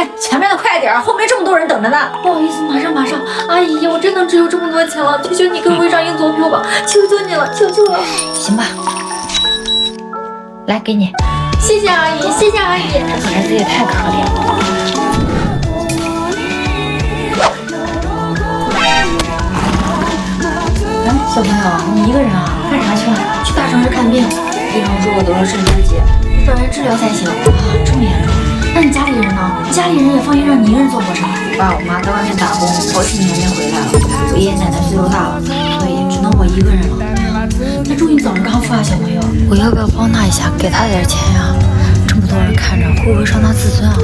哎，前面的快点，后面这么多人等着呢。不好意思，马上。阿姨，我真的只有这么多钱了，求求你给我一张硬座票吧，求求你了，求求了。行吧，来给你。谢谢阿姨，谢谢阿姨。这孩子也太可怜了。哎，小朋友，你一个人啊？干啥去了？去大城市看病，医生说我得了肾结节，找人治疗才行。啊，这么严重？那你家里人呢？你家里人也放心让你一个人做不成？我爸我妈在外面打工，好几年没回来了。我爷爷奶奶岁数大了，所以只能我一个人了。那祝你早日康复啊，小朋友。我要不要帮他一下，给他点钱呀？这么多人看着，会不会伤他自尊啊？